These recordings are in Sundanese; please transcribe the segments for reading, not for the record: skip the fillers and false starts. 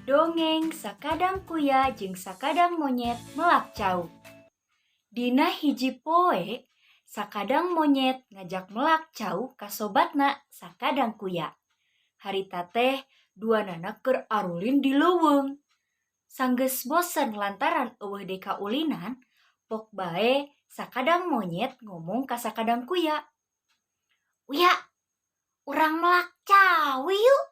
Dongeng sakadang kuya jeung sakadang monyet melak cau. Dina hiji poe, sakadang monyet ngajak melak cau ka sobatna sakadang kuya. Harita teh duanana keur arulin di leuweung. Sanggeus bosen lantaran eueuh deui kaulinan, pok bae sakadang monyet ngomong ka sakadang kuya. "Uya, urang melak cau yuk."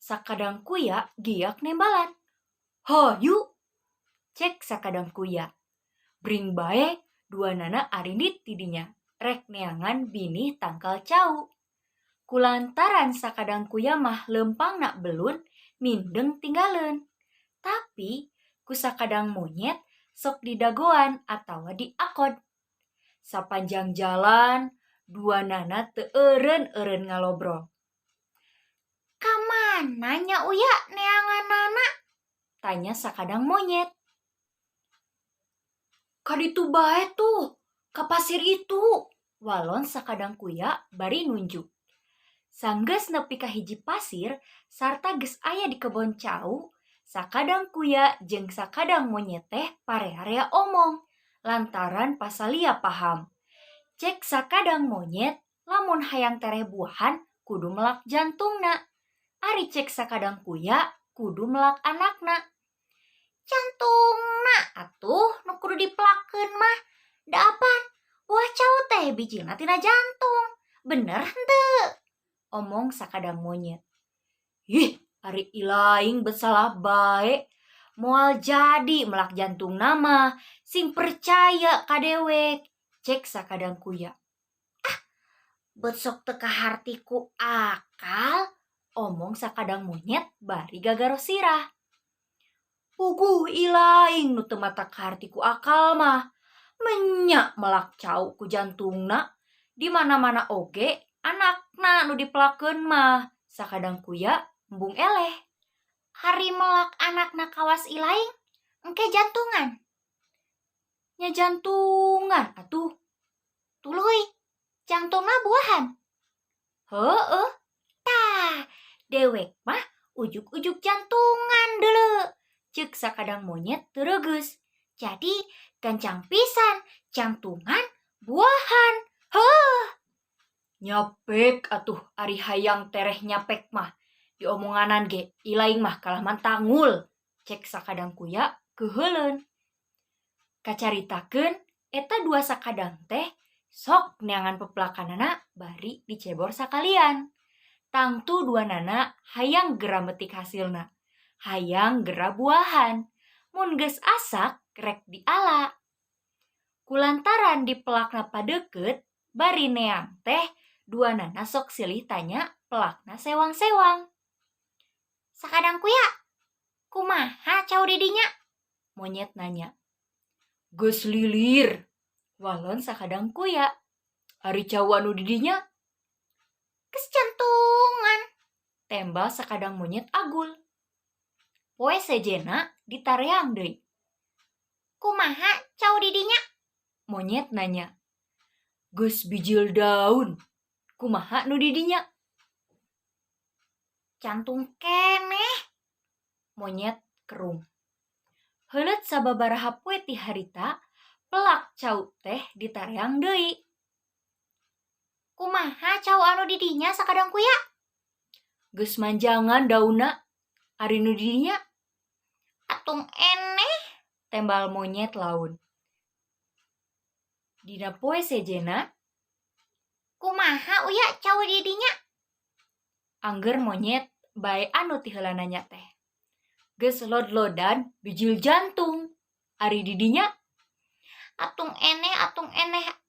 Sakadang kuya giyak nembalan. "Hayu," cek sakadang kuya. Bring bae duanana arindit tidinya, rek neangan binih tangkal cau. Kulantaran sakadang kuya mah leumpangna belun mindeng tinggaleun. Tapi ku sakadang monyet sok didagoan atawa diakod. Sapanjang jalan duanana teu eureun-eureun ngalobrol. "Kamana nya uya neanganana?" tanya sakadang monyet. "Ka ditu bae tuh, ka pasir itu," walon sakadang kuya bari nunjuk. Sanggeus nepi ka hiji pasir sarta geus aya di kebon cau, sakadang kuya jeung sakadang monyet teh parea-rea omong lantaran pasalia paham. Cek sakadang monyet, lamun hayang tereh buahan kudu melak jantungna. Ari cek sakadang kuya kudu melak anakna. "Jantungna atuh nu kudu dipelakeun mah. Da apaan? Buah cau teh bijina tina jantung. Bener henteu?" omong sakadang monyet. "Ih, ari ilaing besalah bae. Moal jadi melak jantungna mah sing percaya ka dewek," cek sakadang kuya. "Bet sok teu kahartiku akal," omong sakadang monyet bari gagaros sirah. "Puguh ilaing nu teu mata kahartiku akal mah. Menya melak cau ku jantungna, di mana-mana oge anakna nu dipelakeun mah," sakadang kuya embung eleh. "Hari melak anakna kawas ilaing, engke jantungan?" "Nya jantungan atuh." "Tuluy, jantungna buahan?" "Heueuh." "Tah, dewek mah ujuk-ujuk jantungan deuleu," cek sakadang monyet teuregeus. "Jadi gancang pisan, jantungan buahan. Heuh." "Nyapek atuh ari hayang tereh nyapek mah. Diomonganan ge ilaing mah kalah mantangul," cek sakadang kuya keuheuleun. Kacaritakeun eta dua sakadang teh sok neangan pepelakanana bari dicebor sakalian. Tangtu duanana hayang gera metik hasilna. Hayang gera buahan. Mun geus asak rek diala. Kulantaran dipelakna padeukeut bari neang teh duanana sok silih tanya pelakna sewang-sewang. "Sakadang kuya, kumaha cau didinya?" monyet nanya. "Geus lilir," walon sakadang kuya. "Ari cau anu didinya?" "Geus jantungan," tembal sakadang monyet agul. Poe sejena ditareang deui. "Kumaha cau didinya?" monyet nanya. "Geus bijil daun. Kumaha nu didinya?" "Jantung keneh," monyet kerung. Heuleut sababaraha poe ti harita, pelak cau teh ditareang deui. "Kumaha cau anu didinya sakadang kuya?" "Geus manjangan daunna. Ari nu didinya?" "Atung eneh," tembal monyet laun. Dina poe sejena, "Kumaha uya cau didinya?" Angger monyet bae anu ti heula nanya teh. "Geus lod-lodan bijil jantung. Ari didinya?" Atung eneh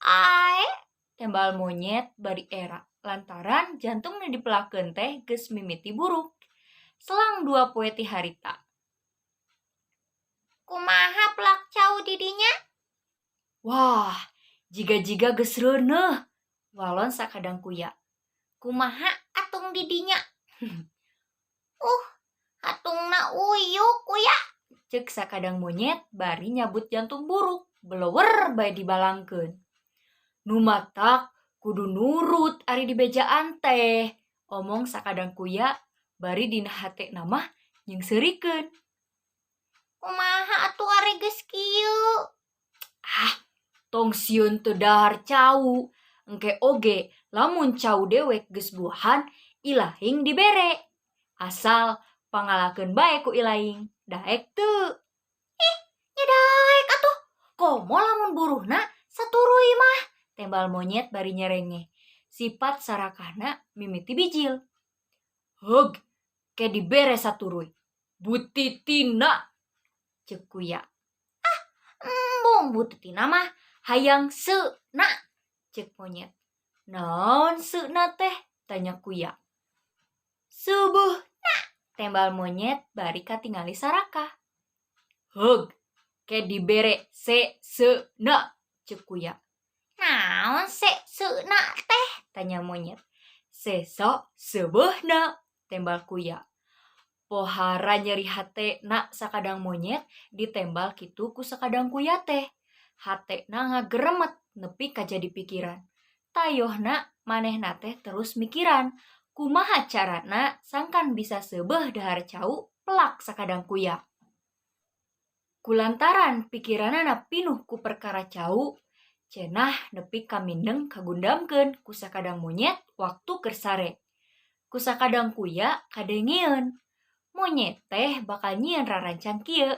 ae," tembal monyet bari era lantaran jantung nu dipelakeun teh geus mimiti buruk. Selang 2 poe ti harita. "Kumaha pelak cau didinya?" "Wah, jiga-jiga geus reuneuh," walon sakadang kuya. "Kumaha atung didinya?" Atungna uyuk kuya," cek sakadang monyet bari nyabut jantung buruk, beleuwer bae dibalangkeun. "Nu matak kudu nurut ari di bejaan teh," omong sakadang kuya bari dina hatena mah nyengserikeun. Kumaha atuh are geus kieu? Tong sieun teu dahar cau. Engke oge lamun cau dewek geus buahan, ilahing dibere. Asal pangalakeun bae ku ilaing, daek teu. Nya daek atuh. Komo lamun buruhna saturuy mah, tembal monyet bari nyerenge. Sifat sarakana mimiti bijil. Heug, ke dibere saturuy. Butitina, ceuk kuya. Embung butitina mah hayang seuna, ceuk monyet. Naon seuna teh? Tanya kuya. Subuhna, tembal monyet bari katingali Saraka. Heug, ke dibere seuna, ceuk kuya. Naon seuna teh? Tanya monyet. Sesok seubeuna, tembal kuya. Pohara nyeri hatena sakadang monyet ditembal kitu ku sakadang kuya teh. Hatena ngageremet nepi ka jadi pikiran. Tayohna manehna teh terus mikiran, kumaha carana sangkan bisa seubeuh dahar cau pelak sakadang kuya. Kulantaran pikiranana pinuh ku perkara cau, cenah nepi ka mindeng kagundamkeun ku sakadang monyet waktu keur sare. Ku sakadang kuya kadengieun. Monyet teh bakal nyieun rarancang kieu.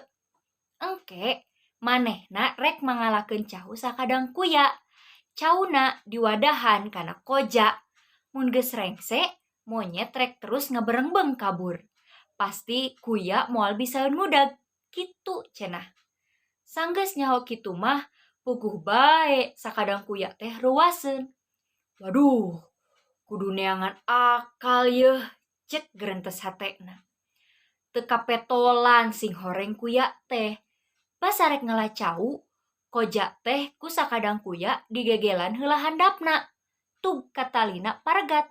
Engke manehna rek mangalakeun cau sakadang kuya. Cauna diwadahan kana koja. Mun geus rengse, monyet rek terus ngaberengbeng kabur. Pasti kuya moal bisaeun ngudag, kitu cenah. Sanggeus nyaho kitu mah, puguh bae sakadang kuya teh ruaseun. Waduh, kudu neangan akal yeuh, cek gerentes hatena. Teu kapetolan sing horeng kuya teh. Pas arek ngalah cau, koja teh ku sakadang kuya digegelan heula handapna. Tug katalina paregat.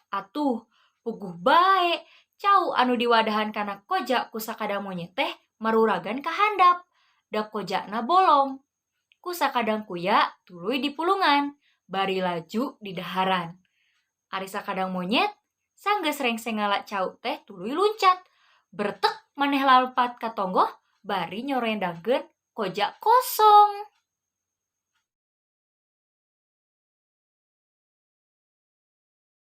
Atuh, puguh bae cau anu diwadahan kana koja ku sakadang monyet teh maruragan ka handap. Da kojana bolong. Ku sakadang kuya tuluy di pulungan, bari laju di daharan. Ari sakadang monyet sanggeus rengse ngala cau teh tuluy luncat. Bertek maneh lalpat ka tonggoh bari nyorendangkeun koja kosong.